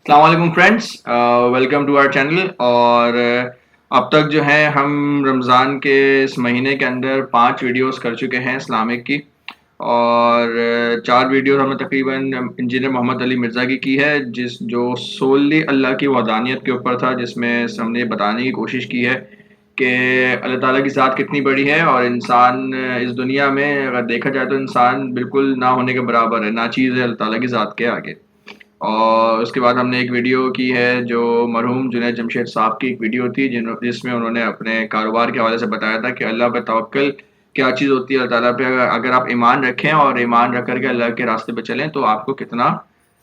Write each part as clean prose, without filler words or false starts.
السلام علیکم friends, welcome to our channel. اور اب تک جو ہے ہم رمضان کے اس مہینے کے اندر 5 ویڈیوز کر چکے ہیں اسلامک کی، اور 4 ویڈیوز ہم نے تقریباً انجینئر محمد علی مرزا کی ہے، جو سوللی اللہ کی وحدانیت کے اوپر تھا، جس میں ہم نے بتانے کی کوشش کی ہے کہ اللہ تعالیٰ کی ذات کتنی بڑی ہے، اور انسان اس دنیا میں اگر دیکھا جائے تو انسان بالکل نہ ہونے کے برابر ہے، ناچیز ہے اللہ تعالیٰ کی ذات کے آگے. اور اس کے بعد ہم نے ایک ویڈیو کی ہے جو مرحوم جنید جمشید صاحب کی ایک ویڈیو تھی، جس میں انہوں نے اپنے کاروبار کے حوالے سے بتایا تھا کہ اللہ پہ توکل کیا چیز ہوتی ہے. اللہ تعالیٰ پہ اگر آپ ایمان رکھیں اور ایمان رکھ کر کے اللہ کے راستے پہ چلیں تو آپ کو کتنا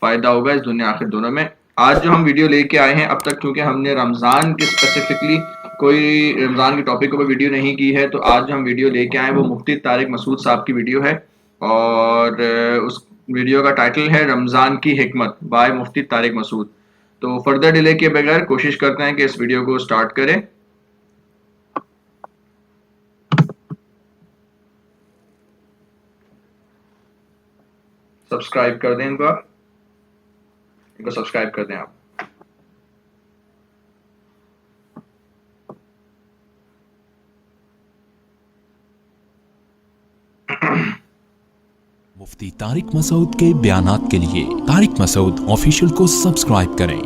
فائدہ ہوگا اس دنیا آخر دونوں میں. آج جو ہم ویڈیو لے کے آئے ہیں، اب تک کیونکہ ہم نے رمضان کی اسپیسیفکلی کوئی رمضان کے ٹاپک کے اوپر ویڈیو نہیں کی ہے، تو آج جو ہم ویڈیو لے کے آئے ہیں وہ مفتی طارق مسعود صاحب کی ویڈیو ہے، اور اس ویڈیو کا ٹائٹل ہے رمضان کی حکمت بائے مفتی طارق مسعود. تو فردر ڈیلے کے بغیر کوشش کرتے ہیں کہ اس ویڈیو کو سٹارٹ کریں. سبسکرائب کر دیں، ان کو سبسکرائب کر دیں آپ. مفتی طارق مسعود کے بیانات کے لیے طارق مسعود آفیشیل کو سبسکرائب کریں.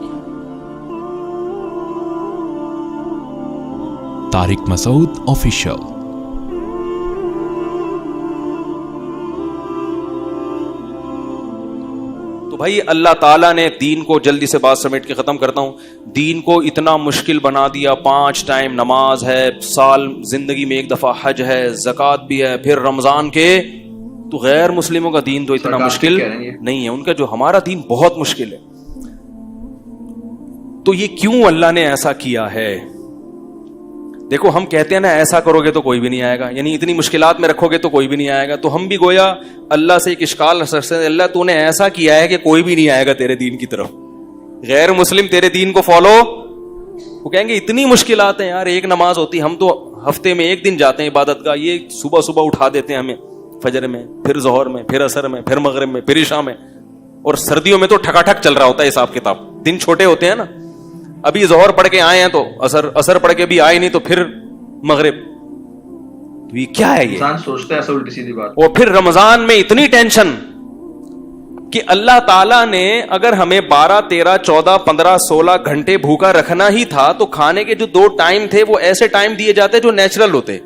طارق مسعود آفیشیل. تو بھائی اللہ تعالیٰ نے دین کو، جلدی سے بات سمیٹ کے ختم کرتا ہوں، دین کو اتنا مشکل بنا دیا. 5 ٹائم نماز ہے، سال زندگی میں 1 دفعہ حج ہے، زکوٰۃ بھی ہے، پھر رمضان کے. تو غیر مسلموں کا دین تو اتنا مشکل نہیں ہے، ان کا جو ہمارا دین بہت مشکل ہے. تو یہ کیوں اللہ نے ایسا کیا ہے؟ دیکھو، ہم کہتے ہیں نا ایسا کرو گے تو کوئی بھی نہیں آئے گا، یعنی اتنی مشکلات میں رکھو گے تو کوئی بھی نہیں آئے گا. تو ہم بھی گویا اللہ سے ایک اشکال سے، اللہ تو نے ایسا کیا ہے کہ کوئی بھی نہیں آئے گا تیرے دین کی طرف. غیر مسلم تیرے دین کو فالو، وہ کہیں گے اتنی مشکلات ہیں یار، ایک نماز ہوتی، ہم تو ہفتے میں 1 دن جاتے ہیں عبادت کا، یہ صبح صبح اٹھا دیتے ہیں ہمیں، فجر میں، پھر ظہر میں، پھر عصر میں، پھر مغرب میں، پھر عشاء میں. اور سردیوں میں تو ٹھکا ٹھک چل رہا ہوتا ہے حساب کتاب، دن چھوٹے ہوتے ہیں نا. ابھی ظہر پڑھ کے آئے ہیں تو عصر پڑھ کے بھی آئے نہیں تو پھر مغرب. تو یہ کیا ہے؟ یہ انسان سوچتا ہے ایسا الٹی سیدھی بات. اور پھر رمضان میں اتنی ٹینشن کہ اللہ تعالیٰ نے اگر ہمیں 12 13 14 15 16 گھنٹے بھوکا رکھنا ہی تھا تو کھانے کے جو 2 ٹائم تھے وہ ایسے ٹائم دیے جاتے جو نیچرل ہوتے.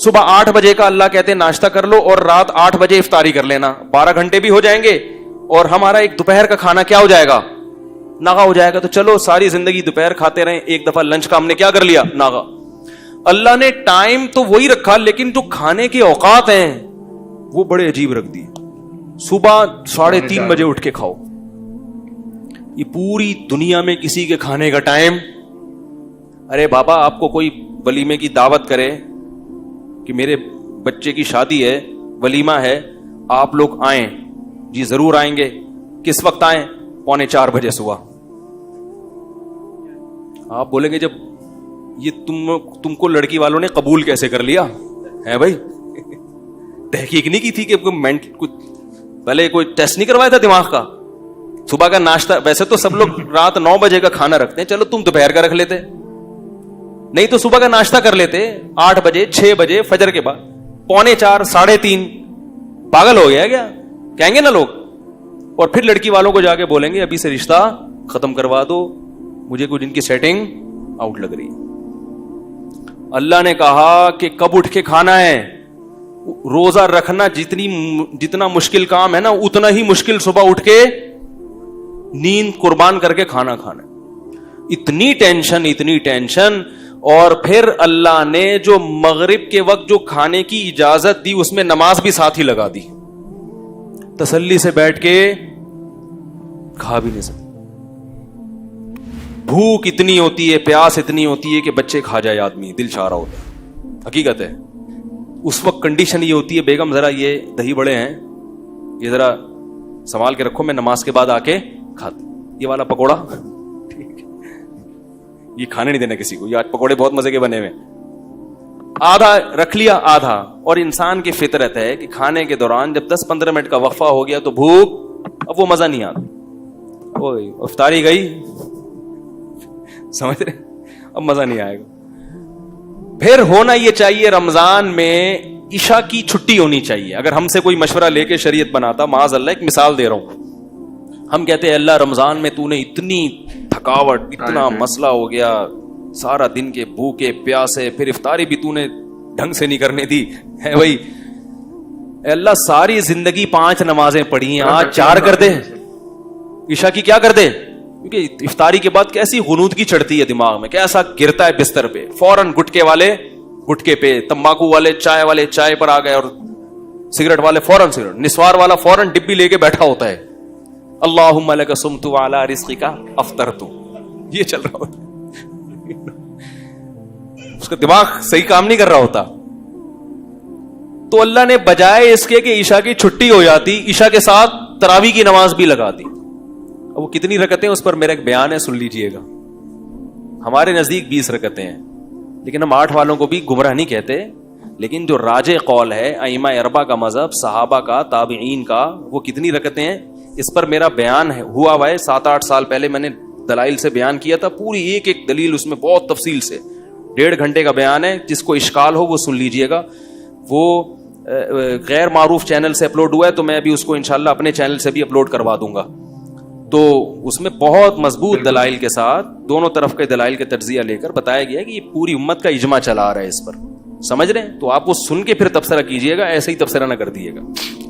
صبح 8 بجے کا اللہ کہتے ناشتہ کر لو اور رات 8 بجے افطاری کر لینا، 12 گھنٹے بھی ہو جائیں گے اور ہمارا ایک دوپہر کا کھانا کیا ہو جائے گا؟ ناغا ہو جائے گا. تو چلو ساری زندگی دوپہر کھاتے رہیں، ایک دفعہ لنچ کا ہم نے کیا کر لیا؟ ناغا. اللہ نے ٹائم تو وہی رکھا لیکن جو کھانے کے اوقات ہیں وہ بڑے عجیب رکھ دیے. صبح 3:30 بجے اٹھ کے کھاؤ. یہ پوری دنیا میں کسی کے کھانے کا ٹائم. ارے بابا، آپ کو کوئی ولیمے کی دعوت کرے کہ میرے بچے کی شادی ہے، ولیمہ ہے، آپ لوگ آئیں. جی ضرور آئیں گے. کس وقت آئیں؟ 3:45 بجے صبح. آپ بولیں گے جب یہ تم کو لڑکی والوں نے قبول کیسے کر لیا ہے بھائی؟ تحقیق نہیں کی تھی کہ پہلے کوئی ٹیسٹ نہیں کروایا تھا دماغ کا؟ صبح کا ناشتہ ویسے تو سب لوگ رات 9 بجے کا کھانا رکھتے ہیں، چلو تم دوپہر کا رکھ لیتے، نہیں تو صبح کا ناشتہ کر لیتے 8 بجے 6 بجے فجر کے بعد. 3:45 3:30 پاگل ہو گیا کیا کہیں گے نا لوگ. اور پھر لڑکی والوں کو جا کے بولیں گے ابھی سے رشتہ ختم کروا دو، مجھے کچھ ان کی سیٹنگ آؤٹ لگ رہی ہے. اللہ نے کہا کہ کب اٹھ کے کھانا ہے. روزہ رکھنا جتنا مشکل کام ہے نا، اتنا ہی مشکل صبح اٹھ کے نیند قربان کر کے کھانا کھانا. اتنی ٹینشن. اور پھر اللہ نے جو مغرب کے وقت جو کھانے کی اجازت دی اس میں نماز بھی ساتھ ہی لگا دی. تسلی سے بیٹھ کے کھا بھی نہیں سکتے. بھوک اتنی ہوتی ہے، پیاس اتنی ہوتی ہے کہ بچے کھا جائے آدمی، دل چاہ رہا ہوتا ہے. حقیقت ہے اس وقت کنڈیشن یہ ہوتی ہے، بیگم ذرا یہ دہی بڑے ہیں، یہ ذرا سنبھال کے رکھو، میں نماز کے بعد آ کے کھاتی. یہ والا پکوڑا یہ کھانے نہیں دینا کسی کو، یہ آج پکوڑے بہت مزے کے بنے ہوئے، آدھا رکھ لیا آدھا. اور انسان کی فطرت ہے کہ کھانے کے دوران جب 10-15 منٹ کا وقفہ ہو گیا تو بھوک، اب وہ مزہ نہیں آتا. افطاری گئی, سمجھ رہے, اب مزہ نہیں آئے گا. پھر ہونا یہ چاہیے رمضان میں عشاء کی چھٹی ہونی چاہیے. اگر ہم سے کوئی مشورہ لے کے شریعت بناتا, معاذ اللہ ایک مثال دے رہا ہوں, ہم کہتے ہیں اللہ رمضان میں تو نے اتنی تھکاوٹ, اتنا مسئلہ ہو گیا, سارا دن کے بھوکے پیاسے, پھر افطاری بھی تو نے ڈھنگ سے نہیں کرنے دی ہے بھائی, اللہ ساری زندگی 5 نمازیں پڑھی ہیں, آج 4 کر دے, عشاء کی کیا کر دے, کیونکہ افطاری کے بعد کیسی غنودگی چڑھتی ہے دماغ میں, کیسا گرتا ہے بستر پہ, فوراً گٹکے والے گٹکے پہ, تمباکو والے چائے پر آ گئے, اور سگریٹ والے فوراً سگریٹ, نسوار والا فوراً ڈبی لے کے بیٹھا ہوتا ہے, اللہم لک صمت وعلی رزقک افطرت, یہ چل رہا ہوتا, اس کا دماغ صحیح کام نہیں کر رہا ہوتا. تو اللہ نے بجائے اس کے کہ عشاء کی چھٹی ہو جاتی, عشاء کے ساتھ تراویح کی نماز بھی لگا دی. اب وہ کتنی رکعتیں, اس پر میرا ایک بیان ہے, سن لیجئے گا. ہمارے نزدیک 20 رکعتیں ہیں, لیکن ہم 8 والوں کو بھی گمراہ نہیں کہتے, لیکن جو راجح قول ہے ائمہ اربعہ کا مذہب, صحابہ کا, تابعین کا, وہ کتنی رکعتیں ہیں, اس پر میرا بیان ہوا ہوا ہے. 7-8 سال پہلے میں نے دلائل سے بیان کیا تھا, پوری ایک ایک دلیل اس میں بہت تفصیل سے, 1.5 گھنٹے کا بیان ہے. جس کو اشکال ہو وہ سن لیجئے گا. وہ غیر معروف چینل سے اپلوڈ ہوا ہے, تو میں ابھی اس کو انشاءاللہ اپنے چینل سے بھی اپلوڈ کروا دوں گا. تو اس میں بہت مضبوط دلائل کے ساتھ, دونوں طرف کے دلائل کے تجزیہ لے کر بتایا گیا ہے کہ یہ پوری امت کا اجماع چلا آ رہا ہے اس پر, سمجھ رہے ہیں. تو آپ وہ سن کے پھر تبصرہ کیجئے گا, ایسے ہی تبصرہ نہ کر دیجیے گا.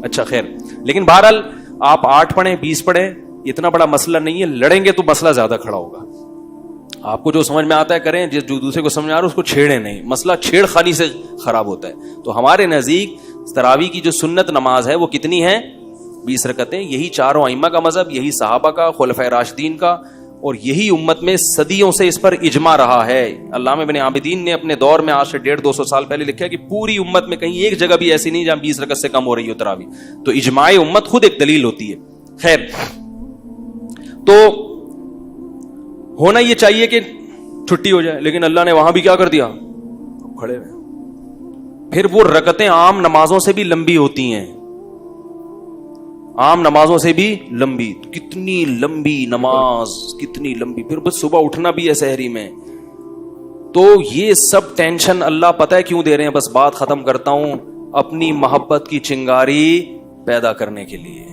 اچھا خیر, لیکن بہرحال آپ 8 پڑھیں 20 پڑھیں, اتنا بڑا مسئلہ نہیں ہے. لڑیں گے تو مسئلہ زیادہ کھڑا ہوگا. آپ کو جو سمجھ میں آتا ہے کریں, جو دوسرے کو سمجھ میں آ رہا ہے اس کو چھیڑیں نہیں, مسئلہ چھیڑ خانی سے خراب ہوتا ہے. تو ہمارے نزدیک تراویح کی جو سنت نماز ہے وہ کتنی ہے, 20 رکعتیں. یہی چاروں ائمہ کا مذہب, یہی صحابہ کا, خلفائے راشدین کا, اور یہی امت میں صدیوں سے اس پر اجماع رہا ہے. علامہ ابن عابدین نے اپنے دور میں آج سے 150-200 سال پہلے لکھا ہے کہ پوری امت میں کہیں ایک جگہ بھی ایسی نہیں جہاں 20 رکعت سے کم ہو رہی ہو تراویح. تو اجماع امت خود ایک دلیل ہوتی ہے. خیر, تو ہونا یہ چاہیے کہ چھٹی ہو جائے, لیکن اللہ نے وہاں بھی کیا کر دیا, کھڑے ہوئے. پھر وہ رکعتیں عام نمازوں سے بھی لمبی ہوتی ہیں, عام نمازوں سے بھی لمبی. کتنی لمبی نماز, کتنی لمبی. پھر بس صبح اٹھنا بھی ہے سحری میں. تو یہ سب ٹینشن اللہ پتہ ہے کیوں دے رہے ہیں, بس بات ختم کرتا ہوں, اپنی محبت کی چنگاری پیدا کرنے کے لیے.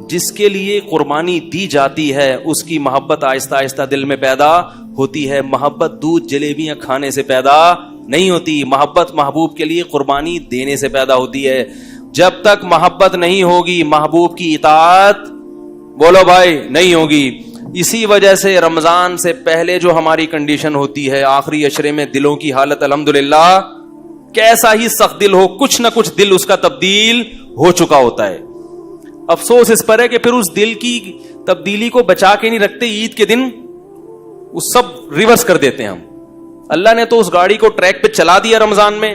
جس کے لیے قربانی دی جاتی ہے اس کی محبت آہستہ آہستہ دل میں پیدا ہوتی ہے. محبت دودھ جلیبیاں کھانے سے پیدا نہیں ہوتی, محبت محبوب کے لیے قربانی دینے سے پیدا ہوتی ہے. جب تک محبت نہیں ہوگی محبوب کی اطاعت, بولو بھائی, نہیں ہوگی. اسی وجہ سے رمضان سے پہلے جو ہماری کنڈیشن ہوتی ہے, آخری عشرے میں دلوں کی حالت الحمدللہ کیسا ہی سخت دل ہو, کچھ نہ کچھ دل اس کا تبدیل ہو چکا ہوتا ہے. افسوس اس پر ہے کہ پھر اس دل کی تبدیلی کو بچا کے نہیں رکھتے, عید کے دن وہ سب ریورس کر دیتے ہیں ہم. اللہ نے تو اس گاڑی کو ٹریک پہ چلا دیا رمضان میں,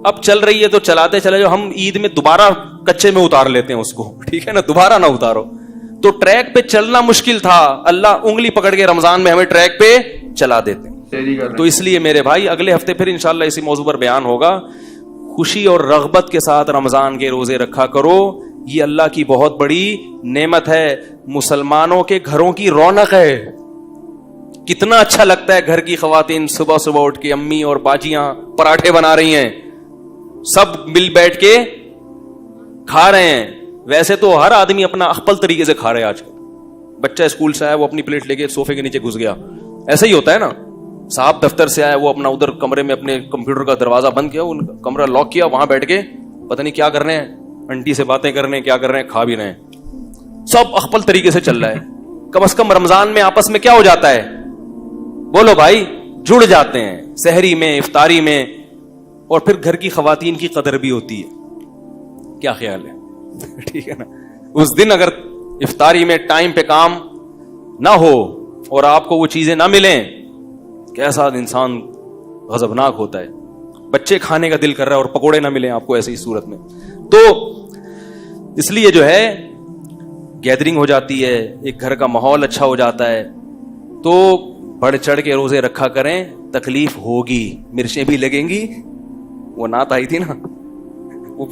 اب چل رہی ہے تو چلاتے چلے جاؤ. ہم عید میں دوبارہ کچے میں اتار لیتے ہیں اس کو, ٹھیک ہے نا, دوبارہ نہ اتارو. تو ٹریک پہ چلنا مشکل تھا, اللہ انگلی پکڑ کے رمضان میں ہمیں ٹریک پہ چلا دیتے ہیں. تو اس لیے میرے بھائی اگلے ہفتے پھر انشاءاللہ اسی موضوع پر بیان ہوگا. خوشی اور رغبت کے ساتھ رمضان کے روزے رکھا کرو, یہ اللہ کی بہت بڑی نعمت ہے. مسلمانوں کے گھروں کی رونق ہے. کتنا اچھا لگتا ہے گھر کی خواتین صبح صبح اٹھ کے, امی اور باجیاں پراٹھے بنا رہی ہیں, سب مل بیٹھ کے کھا رہے ہیں. ویسے تو ہر آدمی اپنا اخپل طریقے سے کھا رہے ہیں آج کل. بچہ اسکول سے آیا وہ اپنی پلیٹ لے کے صوفے کے نیچے گھس گیا, ایسا ہی ہوتا ہے نا. صاحب دفتر سے آیا وہ اپنا ادھر کمرے میں اپنے کمپیوٹر کا دروازہ بند کیا, ان کمرہ لاک کیا, وہاں بیٹھ کے پتہ نہیں کیا کر رہے ہیں, انٹی سے باتیں کر رہے ہیں, کیا کر رہے ہیں, کھا بھی رہے ہیں. سب اخپل طریقے سے چل رہا ہے. کم از کم رمضان میں آپس میں کیا ہو جاتا ہے, بولو بھائی, جڑ جاتے ہیں سحری میں, افطاری میں, اور پھر گھر کی خواتین کی قدر بھی ہوتی ہے. کیا خیال ہے, ٹھیک ہے نا. اس دن اگر افطاری میں ٹائم پہ کام نہ ہو اور آپ کو وہ چیزیں نہ ملیں, کیسا انسان غضبناک ہوتا ہے. بچے کھانے کا دل کر رہا ہے اور پکوڑے نہ ملیں آپ کو ایسی صورت میں. تو اس لیے جو ہے گیدرنگ ہو جاتی ہے, ایک گھر کا ماحول اچھا ہو جاتا ہے. تو بڑھ چڑھ کے روزے رکھا کریں, تکلیف ہوگی, مرچیں بھی لگیں گی. وہ نعت آئی تھی نا,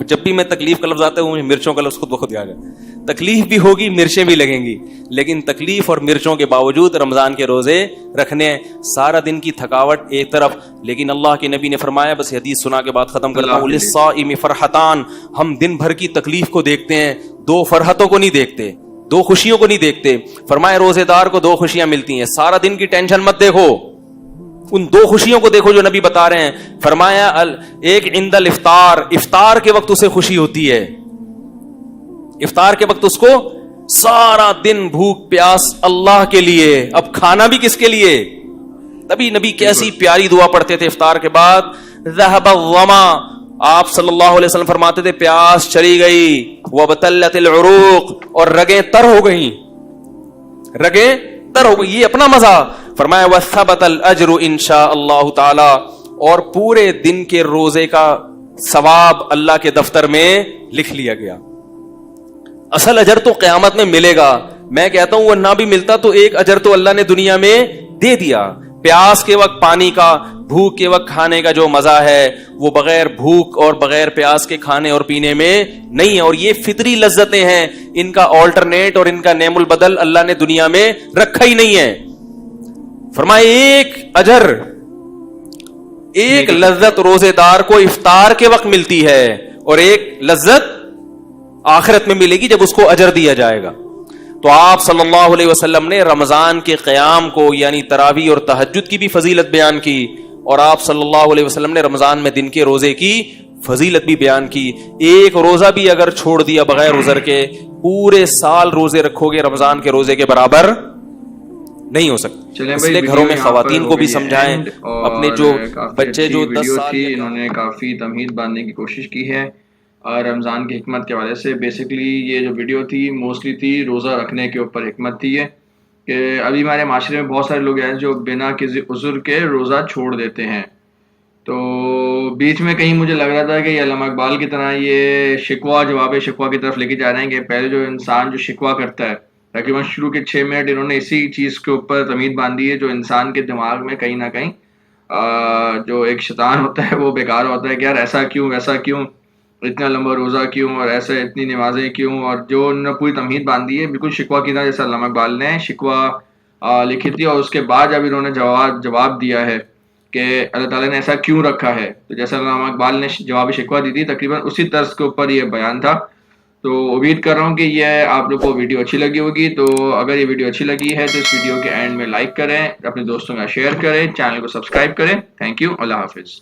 جب بھی میں تکلیف کا لفظ آتا ہے وہ مرچوں کا لفظ خود بخود یاد ہے. تکلیف بھی ہوگی, مرچیں بھی لگیں گی, لیکن تکلیف اور مرچوں کے باوجود رمضان کے روزے رکھنے ہیں. سارا دن کی تھکاوٹ ایک طرف, لیکن اللہ کے نبی نے فرمایا, بس حدیث سنا کے بعد ختم کرتا ہوں, للصائم فرحتان, ہم دن بھر کی تکلیف کو دیکھتے ہیں, دو فرحتوں کو نہیں دیکھتے, دو خوشیوں کو نہیں دیکھتے. فرمایا روزے دار کو دو خوشیاں ملتی ہیں, سارا دن کی ٹینشن مت دیکھو, ان دو خوشیوں کو دیکھو جو نبی بتا رہے ہیں. فرمایا ایک عند الافطار, افطار کے وقت اسے خوشی ہوتی ہے, افطار کے وقت اس کو سارا دن بھوک پیاس اللہ کے لیے, اب کھانا بھی کس کے لیے. تبھی نبی کیسی پیاری دعا پڑھتے تھے افطار کے بعد, ذهب الظما, آپ صلی اللہ علیہ وسلم فرماتے تھے پیاس چلی گئی, وابتلت العروق, اور رگیں تر ہو گئیں, رگیں تر ہو گئی, یہ اپنا مزہ. فرمایا وثبت الاجر انشاء اللہ تعالی, اور پورے دن کے روزے کا ثواب اللہ کے دفتر میں لکھ لیا گیا. اصل اجر تو قیامت میں ملے گا. میں کہتا ہوں وہ نہ بھی ملتا تو ایک اجر تو اللہ نے دنیا میں دے دیا. پیاس کے وقت پانی کا, بھوک کے وقت کھانے کا جو مزہ ہے وہ بغیر بھوک اور بغیر پیاس کے کھانے اور پینے میں نہیں ہے. اور یہ فطری لذتیں ہیں, ان کا آلٹرنیٹ اور ان کا نعم البدل اللہ نے دنیا میں رکھا ہی نہیں ہے. فرمائے ایک اجر, ایک لذت روزے دار کو افطار کے وقت ملتی ہے, اور ایک لذت آخرت میں ملے گی جب اس کو اجر دیا جائے گا. تو آپ صلی اللہ علیہ وسلم نے رمضان کے قیام کو یعنی تراویح اور تہجد کی بھی فضیلت بیان کی, اور آپ صلی اللہ علیہ وسلم نے رمضان میں دن کے روزے کی فضیلت بھی بیان کی. ایک روزہ بھی اگر چھوڑ دیا بغیر عذر کے, پورے سال روزے رکھو گے رمضان کے روزے کے برابر نہیں ہو سکتا. اس لیے گھروں میں خواتین کو بھی سمجھائیں, اپنے جو بچے جو 10 سال تھی انہوں نے کافی تمہید باندھنے کی کوشش کی ہے رمضان کی حکمت کے حوالے سے. بیسکلی یہ جو ویڈیو تھی موسٹلی تھی روزہ رکھنے کے اوپر حکمت تھی یہ, کہ ابھی ہمارے معاشرے میں بہت سارے لوگ ہیں جو بنا کسی عذر کے روزہ چھوڑ دیتے ہیں. تو بیچ میں کہیں مجھے لگ رہا تھا کہ یہ علامہ اقبال کی طرح یہ شکوہ جواب شکوہ کی طرف لے کے جا رہے ہیں, کہ پہلے جو انسان جو شکوہ کرتا ہے, تقریباً شروع کے 6 منٹ انہوں نے اسی چیز کے اوپر تمہید باندھی ہے جو انسان کے دماغ میں کہیں نہ کہیں جو ایک شیطان ہوتا ہے وہ بیکار ہوتا ہے کہ یار ایسا کیوں, ویسا کیوں, اتنا لمبا روزہ کیوں, اور ایسے اتنی نمازیں کیوں. اور جو انہوں نے پوری تمہید باندھی ہے بالکل شکوہ کی طرح, جیسا علامہ اقبال نے شکوہ لکھی تھی, اور اس کے بعد جب انہوں نے جواب دیا ہے کہ اللہ تعالیٰ نے ایسا کیوں رکھا ہے, تو جیسا علامہ اقبال نے جواب شکوہ دی تھی تقریباً اسی طرز کے اوپر یہ بیان تھا. تو امید کر رہا ہوں کہ یہ آپ لوگ کو ویڈیو اچھی لگی ہوگی. تو اگر یہ ویڈیو اچھی لگی ہے تو اس ویڈیو کے اینڈ میں لائک کریں, اپنے دوستوں کا شیئر کریں, چینل کو سبسکرائب کریں. تھینک یو, اللہ حافظ.